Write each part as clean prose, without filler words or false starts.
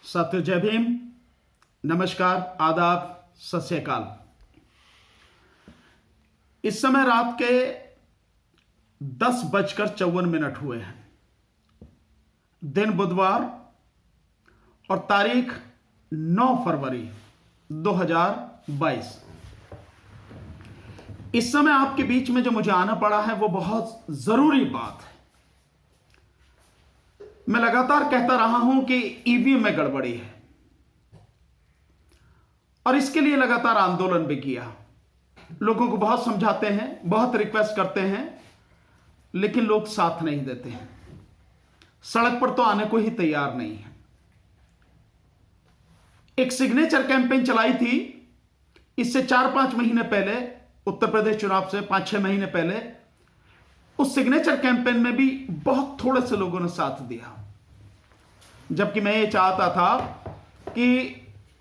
साथियों, जय भीम, नमस्कार, आदाब, सत श्री अकाल। इस समय रात के 10:54 हुए हैं। दिन बुधवार और तारीख 9 फरवरी 2022। इस समय आपके बीच में जो मुझे आना पड़ा है वो बहुत जरूरी बात है। मैं लगातार कहता रहा हूं कि ईवीएम में गड़बड़ी है और इसके लिए लगातार आंदोलन भी किया। लोगों को बहुत समझाते हैं, बहुत रिक्वेस्ट करते हैं, लेकिन लोग साथ नहीं देते हैं। सड़क पर तो आने को ही तैयार नहीं है। एक सिग्नेचर कैंपेन चलाई थी इससे 4-5 महीने पहले, उत्तर प्रदेश चुनाव से 5-6 महीने पहले। उस सिग्नेचर कैंपेन में भी बहुत थोड़े से लोगों ने साथ दिया, जबकि मैं ये चाहता था कि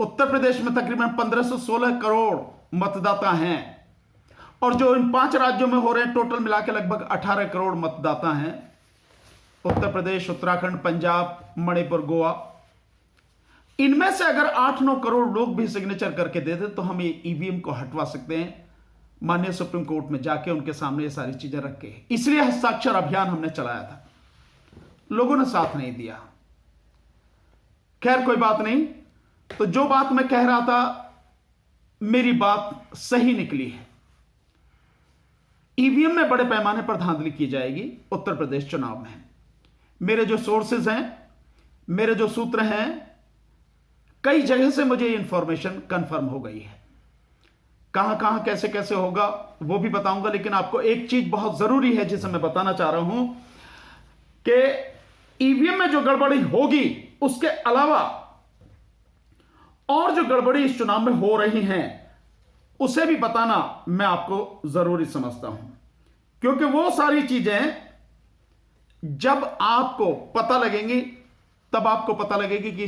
उत्तर प्रदेश में तकरीबन 1516 करोड़ मतदाता हैं और जो इन 5 राज्यों में हो रहे हैं, टोटल मिला के लगभग 18 करोड़ मतदाता हैं। उत्तर प्रदेश, उत्तराखंड, पंजाब, मणिपुर, गोवा, इनमें से अगर 8-9 करोड़ लोग भी सिग्नेचर करके दे दे तो हम ये ईवीएम को हटवा सकते हैं, माननीय सुप्रीम कोर्ट में जाके उनके सामने ये सारी चीजें रख के। इसलिए हस्ताक्षर अभियान हमने चलाया था। लोगों ने साथ नहीं दिया। खैर, कोई बात नहीं। तो जो बात मैं कह रहा था, मेरी बात सही निकली है। ईवीएम में बड़े पैमाने पर धांधली की जाएगी उत्तर प्रदेश चुनाव में। मेरे जो सोर्सेज हैं, मेरे जो सूत्र हैं, कई जगह से मुझे इंफॉर्मेशन कंफर्म हो गई है। कहां कहां कैसे कैसे होगा वो भी बताऊंगा, लेकिन आपको एक चीज बहुत जरूरी है जिसे मैं बताना चाह रहा हूं कि ईवीएम में जो गड़बड़ी होगी उसके अलावा और जो गड़बड़ी इस चुनाव में हो रही हैं उसे भी बताना मैं आपको जरूरी समझता हूं, क्योंकि वो सारी चीजें जब आपको पता लगेंगी तब आपको पता लगेगी कि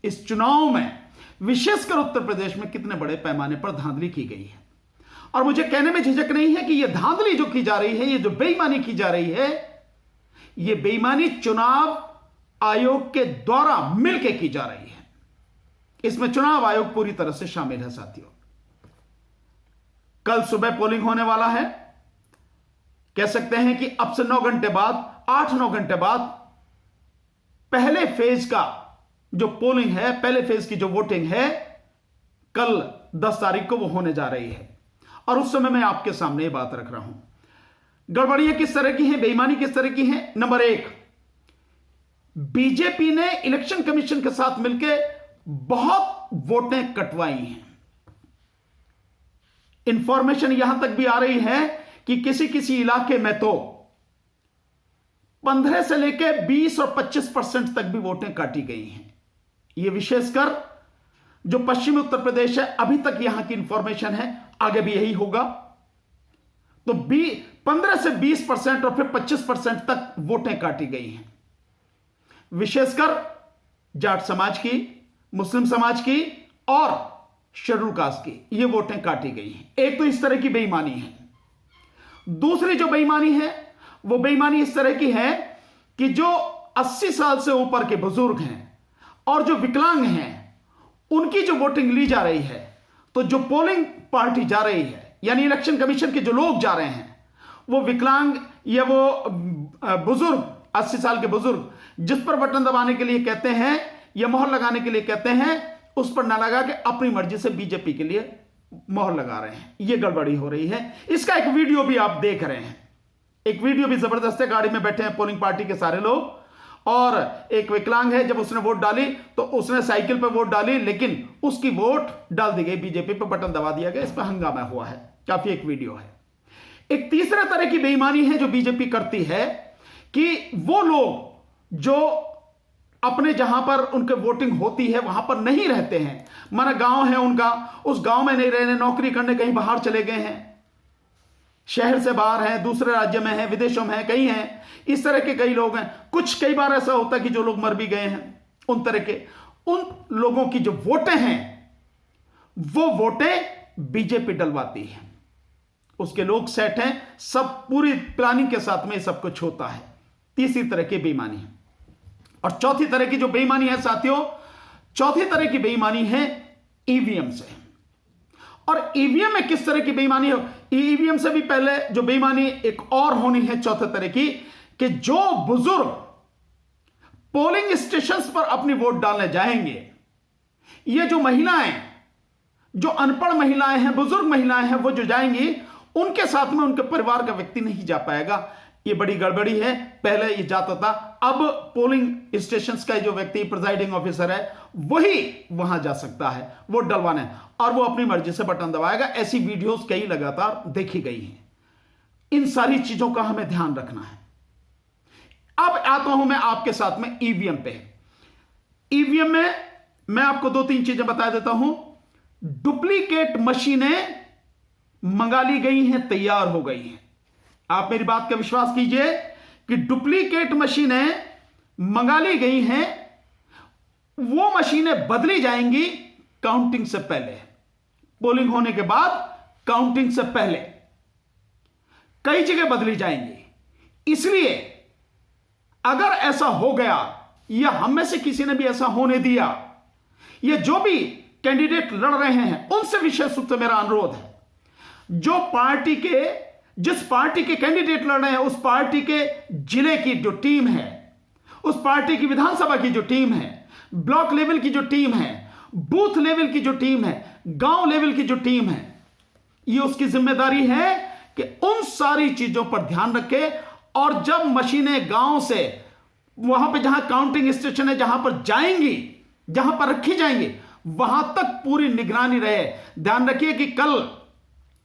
इस चुनाव में, विशेषकर उत्तर प्रदेश में, कितने बड़े पैमाने पर धांधली की गई है। और मुझे कहने में झिझक नहीं है कि यह धांधली जो की जा रही है, यह जो बेईमानी की जा रही है, यह बेईमानी चुनाव आयोग के द्वारा मिलकर की जा रही है। इसमें चुनाव आयोग पूरी तरह से शामिल है। साथियों, कल सुबह पोलिंग होने वाला है। कह सकते हैं कि अब से 9 घंटे बाद, 8-9 घंटे बाद पहले फेज का जो पोलिंग है, पहले फेज की जो वोटिंग है, कल 10 तारीख को वो होने जा रही है। और उस समय मैं आपके सामने ये बात रख रहा हूं। गड़बड़ियां किस तरह की हैं, बेईमानी किस तरह की है। नंबर 1, बीजेपी ने इलेक्शन कमीशन के साथ मिलकर बहुत वोटें कटवाई हैं। इंफॉर्मेशन यहां तक भी आ रही है कि किसी किसी इलाके में तो 15 से लेकर 20 और 25% तक भी वोटें काटी गई हैं। यह विशेषकर जो पश्चिमी उत्तर प्रदेश है, अभी तक यहां की इंफॉर्मेशन है, आगे भी यही होगा। तो 15 से 20% और फिर 25% तक वोटें काटी गई हैं। विशेषकर जाट समाज की, मुस्लिम समाज की और शेड्यूल कास्ट की ये वोटें काटी गई हैं। एक तो इस तरह की बेईमानी है। दूसरी जो बेईमानी है वो बेईमानी इस तरह की है कि जो 80 साल से ऊपर के बुजुर्ग हैं और जो विकलांग हैं, उनकी जो वोटिंग ली जा रही है, तो जो पोलिंग पार्टी जा रही है, यानी इलेक्शन कमीशन के जो लोग जा रहे हैं, वो विकलांग या वो बुजुर्ग, 80 साल के बुजुर्ग, जिस पर बटन दबाने के लिए कहते हैं या मोहर लगाने के लिए कहते हैं, उस पर ना लगा के अपनी मर्जी से बीजेपी के लिए मोहर लगा रहे हैं। यह गड़बड़ी हो रही है। इसका एक वीडियो भी आप देख रहे हैं। एक वीडियो भी जबरदस्त है। गाड़ी में बैठे हैं पोलिंग पार्टी के सारे लोग और एक विकलांग है। जब उसने वोट डाली तो उसने साइकिल पर वोट डाली, लेकिन उसकी वोट डाल दी गई बीजेपी पर, बटन दबा दिया गया। इस पर हंगामा हुआ है। काफी एक वीडियो है। एक तीसरा तरह की बेईमानी है जो बीजेपी करती है कि वो लोग जो अपने जहां पर उनके वोटिंग होती है वहां पर नहीं रहते हैं, माना गांव है उनका, उस गांव में नहीं रहने, नौकरी करने कहीं बाहर चले गए हैं, शहर से बाहर हैं, दूसरे राज्य में हैं, विदेशों में हैं, कहीं हैं, इस तरह के कई लोग हैं। कुछ कई बार ऐसा होता है कि जो लोग मर भी गए हैं, उन तरह के उन लोगों की जो वोटें हैं वो वोटें बीजेपी डलवाती है। उसके लोग सेट हैं, सब पूरी प्लानिंग के साथ में सब कुछ होता है। तीसरी तरह की बेईमानी है। और चौथी तरह की जो बेईमानी है साथियों, चौथी तरह की बेईमानी है ईवीएम से। और ईवीएम में किस तरह की बेईमानी हो, ईवीएम से भी पहले जो बेईमानी एक और होनी है चौथे तरह की, कि जो बुजुर्ग पोलिंग स्टेशंस पर अपनी वोट डालने जाएंगे, ये जो महिलाएं, जो अनपढ़ महिलाएं हैं, बुजुर्ग महिलाएं हैं, वो जो जाएंगी, उनके साथ में उनके परिवार का व्यक्ति नहीं जा पाएगा। ये बड़ी गड़बड़ी है। पहले ये जाता था, अब पोलिंग स्टेशंस का जो व्यक्ति प्रिजाइडिंग ऑफिसर है वही वहां जा सकता है वोट डलवाने, और वो अपनी मर्जी से बटन दबाएगा। ऐसी वीडियोस कई लगातार देखी गई हैं। इन सारी चीजों का हमें ध्यान रखना है। अब आता हूं मैं आपके साथ में ईवीएम पे। ईवीएम में मैं आपको 2-3 चीजें बता देता हूं। डुप्लीकेट मशीनें मंगा ली गई हैं, तैयार हो गई हैं। आप मेरी बात का विश्वास कीजिए कि डुप्लीकेट मशीनें मंगा ली गई हैं। वो मशीनें बदली जाएंगी काउंटिंग से पहले, पोलिंग होने के बाद काउंटिंग से पहले कई जगह बदली जाएंगी। इसलिए अगर ऐसा हो गया या हम में से किसी ने भी ऐसा होने दिया, या जो भी कैंडिडेट लड़ रहे हैं उनसे विशेष रूप से मेरा अनुरोध है, जो पार्टी के, जिस पार्टी के कैंडिडेट लड़ रहे हैं उस पार्टी के जिले की जो टीम है, उस पार्टी की विधानसभा की जो टीम है, ब्लॉक लेवल की जो टीम है, बूथ लेवल की जो टीम है, गांव लेवल की जो टीम है, ये उसकी जिम्मेदारी है कि उन सारी चीजों पर ध्यान रखे। और जब मशीनें गांव से वहां पे जहां काउंटिंग स्टेशन है, जहां पर जाएंगी, जहां पर रखी जाएंगी, वहां तक पूरी निगरानी रहे। ध्यान रखिए कि कल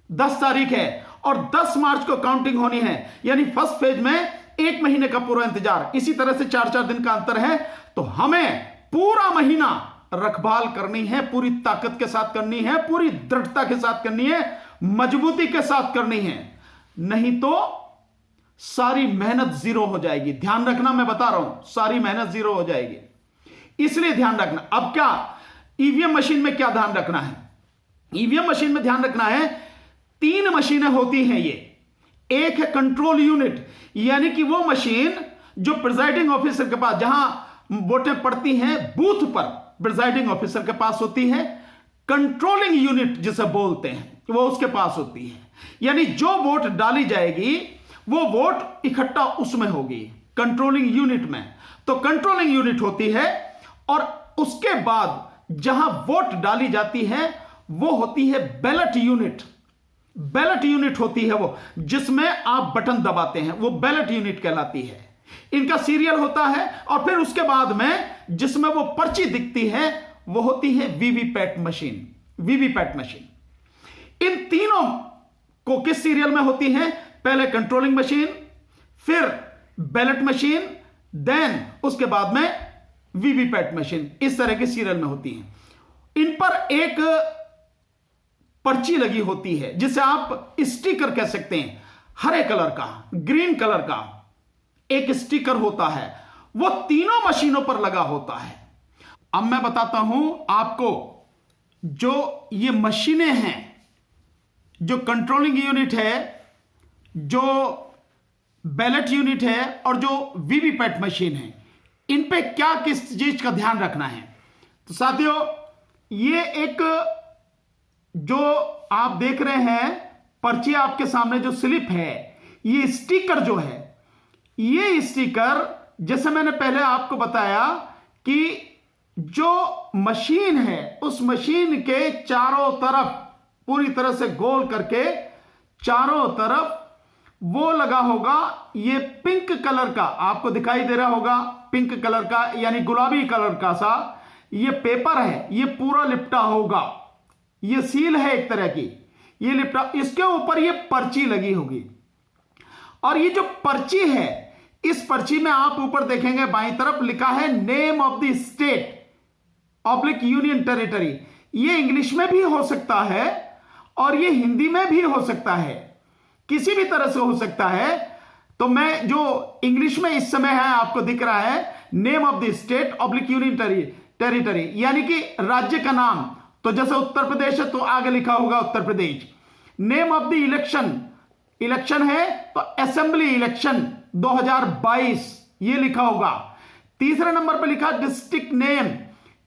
10 तारीख है और 10 मार्च को काउंटिंग होनी है, यानी फर्स्ट फेज में 1 महीने का पूरा इंतजार। इसी तरह से 4-4 दिन का अंतर है। तो हमें पूरा महीना रखभाल करनी है, पूरी ताकत के साथ करनी है, पूरी दृढ़ता के साथ करनी है, मजबूती के साथ करनी है, नहीं तो सारी मेहनत जीरो हो जाएगी। ध्यान रखना, मैं बता रहा हूं, सारी मेहनत जीरो हो जाएगी। इसलिए ध्यान रखना। अब क्या ईवीएम मशीन में क्या ध्यान रखना है? ईवीएम मशीन में ध्यान रखना है, 3 मशीनें होती हैं ये। एक है कंट्रोल यूनिट, यानी कि वो मशीन जो प्रिजाइडिंग ऑफिसर के पास, जहां वोटें पड़ती हैं बूथ पर, प्रिजाइडिंग ऑफिसर के पास होती है। कंट्रोलिंग यूनिट जिसे बोलते हैं, वो उसके पास होती है। यानी जो वोट डाली जाएगी वो वोट इकट्ठा उसमें होगी, कंट्रोलिंग यूनिट में। तो कंट्रोलिंग यूनिट होती है, और उसके बाद जहां वोट डाली जाती है वो होती है बैलेट यूनिट। बैलेट यूनिट होती है वो, जिसमें आप बटन दबाते हैं, वो बैलेट यूनिट कहलाती है। इनका सीरियल होता है, और फिर उसके बाद में जिसमें वो पर्ची दिखती है वो होती है वीवीपैट मशीन। वीवीपैट मशीन इन तीनों को किस सीरियल में होती है? पहले कंट्रोलिंग मशीन, फिर बैलेट मशीन, देन उसके बाद में वीवीपैट मशीन। इस तरह के सीरियल में होती हैं। इन पर एक पर्ची लगी होती है जिसे आप स्टिकर कह सकते हैं, हरे कलर का, ग्रीन कलर का एक स्टिकर होता है, वो तीनों मशीनों पर लगा होता है। अब मैं बताता हूं आपको, जो ये मशीनें हैं, जो कंट्रोलिंग यूनिट है, जो बैलेट यूनिट है, और जो वीवीपैट मशीन है, इन पे क्या किस चीज का ध्यान रखना है? तो साथियों, ये एक जो आप देख रहे हैं पर्ची आपके सामने, जो स्लिप है, ये स्टिकर जो है, ये स्टिकर जैसे मैंने पहले आपको बताया कि जो मशीन है उस मशीन के चारों तरफ पूरी तरह से गोल करके चारों तरफ वो लगा होगा, ये पिंक कलर का आपको दिखाई दे रहा होगा, पिंक कलर का यानी गुलाबी कलर का सा ये पेपर है, ये पूरा लिपटा होगा, ये सील है एक तरह की, ये लिपटा, इसके ऊपर ये पर्ची लगी होगी। और ये जो पर्ची है, इस पर्ची में आप ऊपर देखेंगे बाईं तरफ लिखा है name of the state oblique union territory. ये इंग्लिश में भी हो सकता है और ये हिंदी में भी हो सकता है, किसी भी तरह से हो सकता है। तो मैं जो इंग्लिश में इस समय है आपको दिख रहा है name of the state oblique union territory, यानी कि राज्य का नाम। तो जैसे उत्तर प्रदेश है तो आगे लिखा होगा Uttar Pradesh. Name of the election, election है तो असेंबली इलेक्शन 2022 ये लिखा होगा। तीसरे नंबर पर लिखा डिस्ट्रिक्ट नेम,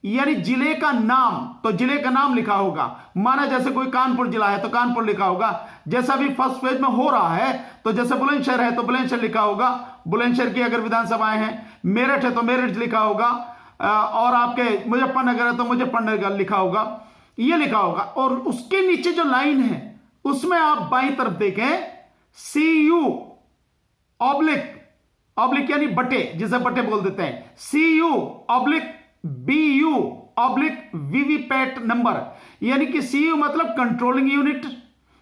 यानी जिले का नाम, तो जिले का नाम लिखा होगा। माना जैसे कोई कानपुर जिला है तो कानपुर लिखा होगा। जैसा भी फर्स्ट पेज में हो रहा है, तो जैसे बुलंदशहर है तो बुलंदशहर लिखा होगा, बुलंदशहर की अगर विधानसभाएं हैं। मेरठ है तो मेरठ लिखा होगा, और आपके मुजफ्फरनगर है तो मुजफ्फरनगर लिखा होगा, ये लिखा होगा। और उसके नीचे जो लाइन है उसमें आप बाईं तरफ देखें, CU ऑब्लिक यानी बटे, जिसे बटे बोल देते हैं, CU BU वीवीपैट नंबर, यानी कि CU मतलब कंट्रोलिंग यूनिट,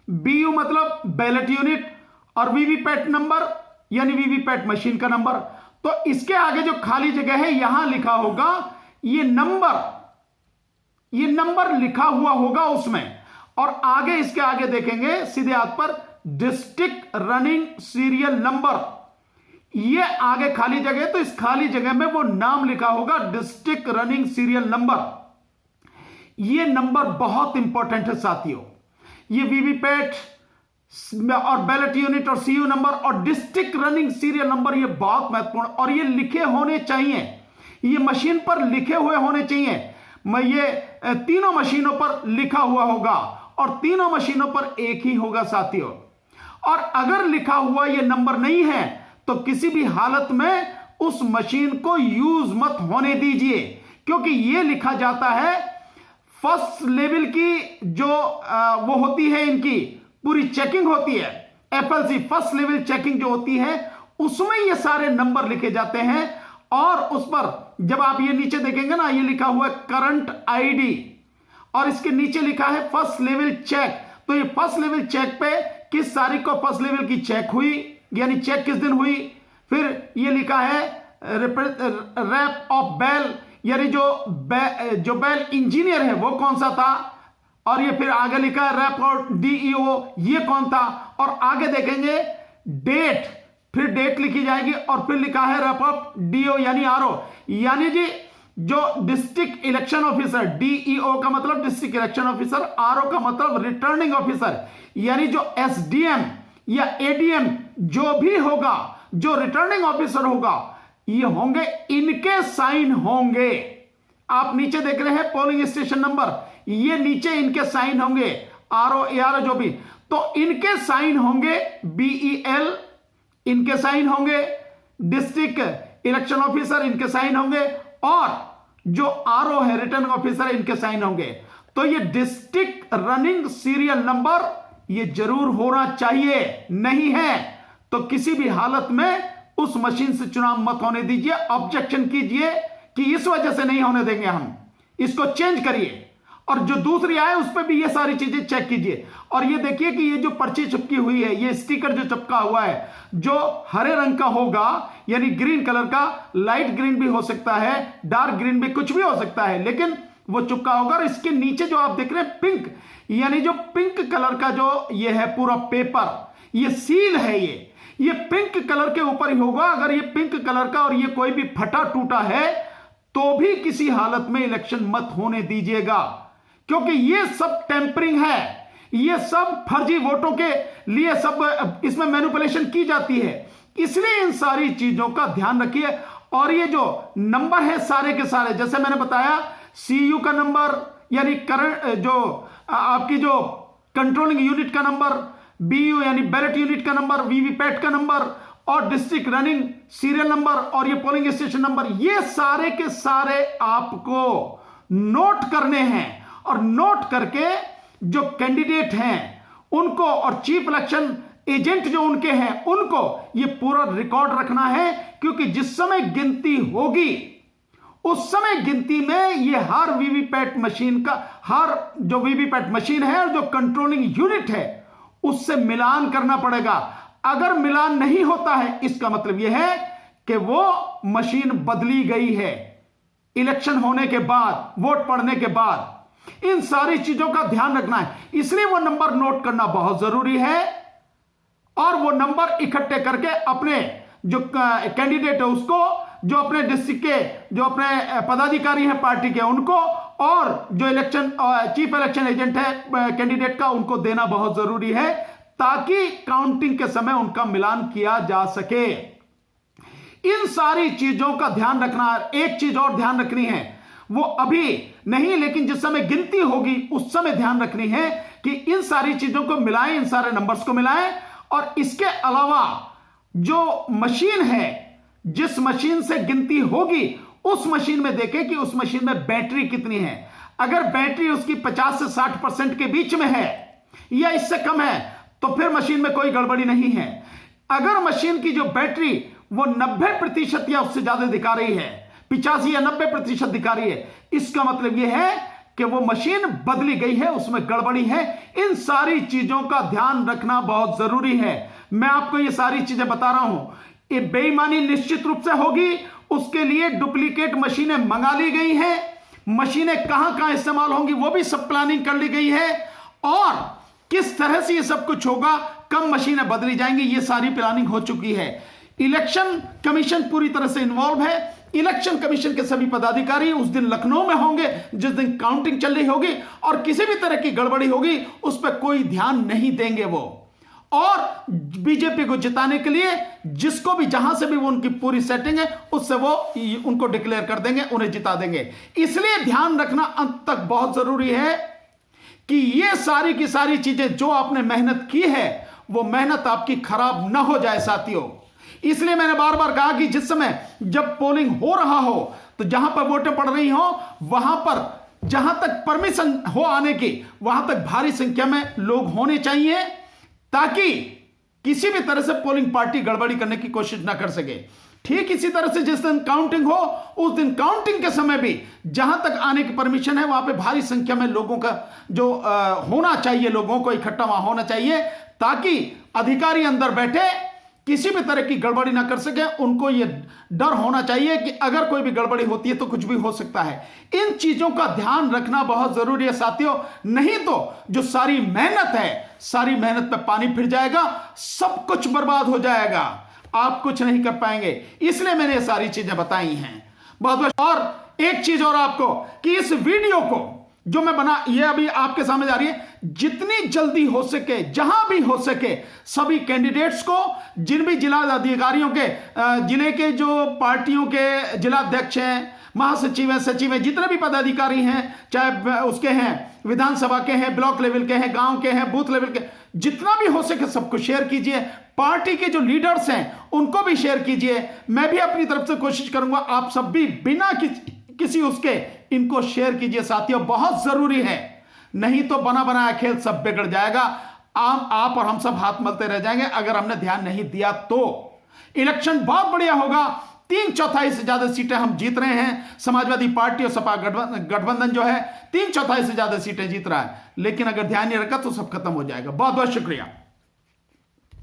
BU मतलब बैलेट यूनिट, और वीवीपैट नंबर यानी वीवीपैट मशीन का नंबर। तो इसके आगे जो खाली जगह है यहां लिखा होगा ये नंबर लिखा हुआ होगा उसमें। और आगे इसके आगे देखेंगे सीधे हाथ पर डिस्ट्रिक्ट रनिंग सीरियल नंबर, ये आगे खाली जगह, तो इस खाली जगह में वो नाम लिखा होगा डिस्ट्रिक्ट रनिंग सीरियल नंबर। ये नंबर बहुत इंपॉर्टेंट है साथियों। ये वीवीपैट और बैलेट यूनिट और CU नंबर और डिस्ट्रिक्ट रनिंग सीरियल नंबर, ये बहुत महत्वपूर्ण, और ये लिखे होने चाहिए, ये मशीन पर लिखे हुए होने चाहिए। ये तीनों मशीनों पर लिखा हुआ होगा, और तीनों मशीनों पर एक ही होगा साथियों। और अगर लिखा हुआ ये नंबर नहीं है तो किसी भी हालत में उस मशीन को यूज मत होने दीजिए, क्योंकि ये लिखा जाता है फर्स्ट लेवल की जो वो होती है, इनकी पूरी चेकिंग होती है, FLC फर्स्ट लेवल चेकिंग जो होती है, उसमें ये सारे नंबर लिखे जाते हैं। और उस पर जब आप ये नीचे देखेंगे ना, ये लिखा हुआ है करंट ID, और इसके नीचे लिखा है फर्स्ट लेवल चेक। तो ये फर्स्ट लेवल चेक पे किस तारीख को फर्स्ट लेवल की चेक हुई, यानी चेक किस दिन हुई। फिर ये लिखा है रैप ऑफ बेल, यानी जो बेल इंजीनियर है वो कौन सा था, और ये फिर आगे लिखा है रैप और DEO, ये कौन था। और आगे देखेंगे डेट, फिर डेट लिखी जाएगी, और फिर लिखा है रैप ऑफ DO यानी RO, यानी जी जो डिस्ट्रिक्ट इलेक्शन ऑफिसर, DEO का मतलब डिस्ट्रिक्ट इलेक्शन ऑफिसर, RO का मतलब रिटर्निंग ऑफिसर, यानी जो SDM या ADM जो भी होगा, जो रिटर्निंग ऑफिसर होगा, ये होंगे, इनके साइन होंगे। आप नीचे देख रहे हैं पोलिंग स्टेशन नंबर, ये नीचे इनके साइन होंगे, RO ARO जो भी, तो इनके साइन होंगे, BEL इनके साइन होंगे, डिस्ट्रिक्ट इलेक्शन ऑफिसर इनके साइन होंगे, और जो RO है रिटर्निंग ऑफिसर इनके साइन होंगे। तो ये डिस्ट्रिक्ट रनिंग सीरियल नंबर ये जरूर होना चाहिए, नहीं है तो किसी भी हालत में उस मशीन से चुनाव मत होने दीजिए, ऑब्जेक्शन कीजिए कि इस वजह से नहीं होने देंगे, हम इसको चेंज करिए। और जो दूसरी आए उस पर भी ये सारी चीजें चेक कीजिए। और ये देखिए कि ये जो पर्ची चिपकी हुई है, ये स्टिकर जो चिपका हुआ है, जो हरे रंग का होगा, यानी ग्रीन कलर का, लाइट ग्रीन भी हो सकता है, डार्क ग्रीन भी, कुछ भी हो सकता है, लेकिन वो चिपका होगा। और इसके नीचे जो आप देख रहे हैं पिंक, यानी जो पिंक कलर का जो ये है पूरा पेपर, ये सील है, ये पिंक कलर के ऊपर ही होगा। अगर ये पिंक कलर का और ये कोई भी फटा टूटा है तो भी किसी हालत में इलेक्शन मत होने दीजिएगा, क्योंकि ये सब टेम्परिंग है, ये सब फर्जी वोटों के लिए सब इसमें मैनिपुलेशन की जाती है। इसलिए इन सारी चीजों का ध्यान रखिए। और ये जो नंबर है सारे के सारे, जैसे मैंने बताया, CU का नंबर यानी करंट, जो आपकी जो कंट्रोलिंग यूनिट का नंबर, BU यानी बैलेट यूनिट का नंबर, वीवीपैट का नंबर, और डिस्ट्रिक्ट रनिंग सीरियल नंबर, और ये पोलिंग स्टेशन नंबर, ये सारे के सारे आपको नोट करने हैं। और नोट करके जो कैंडिडेट हैं उनको, और चीफ इलेक्शन एजेंट जो उनके हैं उनको, ये पूरा रिकॉर्ड रखना है, क्योंकि जिस समय गिनती होगी उस समय गिनती में ये हर वीवीपैट मशीन का, हर जो वीवीपैट मशीन है और जो कंट्रोलिंग यूनिट है उससे मिलान करना पड़ेगा। अगर मिलान नहीं होता है, इसका मतलब यह है कि वो मशीन बदली गई है इलेक्शन होने के बाद, वोट पड़ने के बाद। इन सारी चीजों का ध्यान रखना है, इसलिए वो नंबर नोट करना बहुत जरूरी है। और वो नंबर इकट्ठे करके अपने जो कैंडिडेट है उसको, जो अपने डिस्ट्रिक्ट के जो अपने पदाधिकारी हैं पार्टी के उनको, और जो इलेक्शन चीफ इलेक्शन एजेंट है कैंडिडेट का, उनको देना बहुत जरूरी है, ताकि काउंटिंग के समय उनका मिलान किया जा सके। इन सारी चीजों का ध्यान रखना। एक चीज और ध्यान रखनी है, वो अभी नहीं, लेकिन जिस समय गिनती होगी उस समय ध्यान रखनी है कि इन सारी चीजों को मिलाएं, इन सारे नंबर्स को मिलाएं। और इसके अलावा जो मशीन है, जिस मशीन से गिनती होगी उस मशीन में देखें कि उस मशीन में बैटरी कितनी है। अगर बैटरी उसकी 50 से 60% के बीच में है या इससे कम है तो फिर मशीन में कोई गड़बड़ी नहीं है। अगर मशीन की जो बैटरी वो 90% या उससे ज्यादा दिखा रही है, 85 या 90% दिखा रही है, इसका मतलब यह है कि वो मशीन बदली गई है, उसमें गड़बड़ी है। इन सारी चीजों का ध्यान रखना बहुत जरूरी है। मैं आपको ये सारी चीजें बता रहा हूं। ये बेईमानी निश्चित रूप से होगी, उसके लिए डुप्लीकेट मशीनें मंगा ली गई हैं, मशीनें कहां कहां इस्तेमाल होंगी वो भी सब प्लानिंग कर ली गई है, और किस तरह से ये सब कुछ होगा, कम मशीनें बदली जाएंगी, ये सारी प्लानिंग हो चुकी है। इलेक्शन कमीशन पूरी तरह से इन्वॉल्व है। इलेक्शन कमीशन के सभी पदाधिकारी उस दिन लखनऊ में होंगे जिस दिन काउंटिंग चल रही होगी, और किसी भी तरह की गड़बड़ी होगी उस पर कोई ध्यान नहीं देंगे वो। और बीजेपी को जिताने के लिए जिसको भी, जहां से भी वो उनकी पूरी सेटिंग है, उससे वो उनको डिक्लेयर कर देंगे, उन्हें जिता देंगे। इसलिए ध्यान रखना अंत तक बहुत जरूरी है कि ये सारी की सारी चीजें जो आपने मेहनत की है वो मेहनत आपकी खराब ना हो जाए साथियों। इसलिए मैंने बार बार कहा कि जिस समय जब पोलिंग हो रहा हो तो जहां पर वोटें पड़ रही हो वहां पर जहां तक परमिशन हो आने की, वहां तक भारी संख्या में लोग होने चाहिए, ताकि किसी भी तरह से पोलिंग पार्टी गड़बड़ी करने की कोशिश ना कर सके। ठीक इसी तरह से जिस दिन काउंटिंग हो उस दिन काउंटिंग के समय भी जहां तक आने की परमिशन है वहां पे भारी संख्या में लोगों का जो होना चाहिए, लोगों को इकट्ठा वहां होना चाहिए, ताकि अधिकारी अंदर बैठे किसी भी तरह की गड़बड़ी ना कर सके। उनको यह डर होना चाहिए कि अगर कोई भी गड़बड़ी होती है तो कुछ भी हो सकता है। इन चीजों का ध्यान रखना बहुत जरूरी है साथियों, नहीं तो जो सारी मेहनत है, सारी मेहनत पे पानी फिर जाएगा, सब कुछ बर्बाद हो जाएगा, आप कुछ नहीं कर पाएंगे। इसलिए मैंने ये सारी चीजें बताई हैं बहुत बहुत। और एक चीज और आपको कि इस वीडियो को जो मैं बना, ये अभी आपके सामने जा रही है, जितनी जल्दी हो सके, जहां भी हो सके, सभी कैंडिडेट्स को, जिन भी जिला अधिकारियों के, जिले के जो पार्टियों के जिला अध्यक्ष हैं, महासचिव हैं, सचिव हैं, जितने भी पदाधिकारी हैं, चाहे उसके हैं विधानसभा के हैं, ब्लॉक लेवल के हैं, गांव के हैं, बूथ लेवल के, जितना भी हो सके सबको शेयर कीजिए। पार्टी के जो लीडर्स हैं उनको भी शेयर कीजिए। मैं भी अपनी तरफ से कोशिश करूंगा, आप सब भी बिना किसी उसके इनको शेयर कीजिए साथियों, बहुत जरूरी है। नहीं तो बना बनाया खेल सब बिगड़ जाएगा, आप और हम सब हाथ मलते रह जाएंगे अगर हमने ध्यान नहीं दिया तो। इलेक्शन बहुत बढ़िया होगा, 3/4 से ज्यादा सीटें हम जीत रहे हैं। समाजवादी पार्टी और सपा गठबंधन जो है 3/4 से ज्यादा सीटें जीत रहा है, लेकिन अगर ध्यान नहीं रखा तो सब खत्म हो जाएगा। बहुत बहुत शुक्रिया।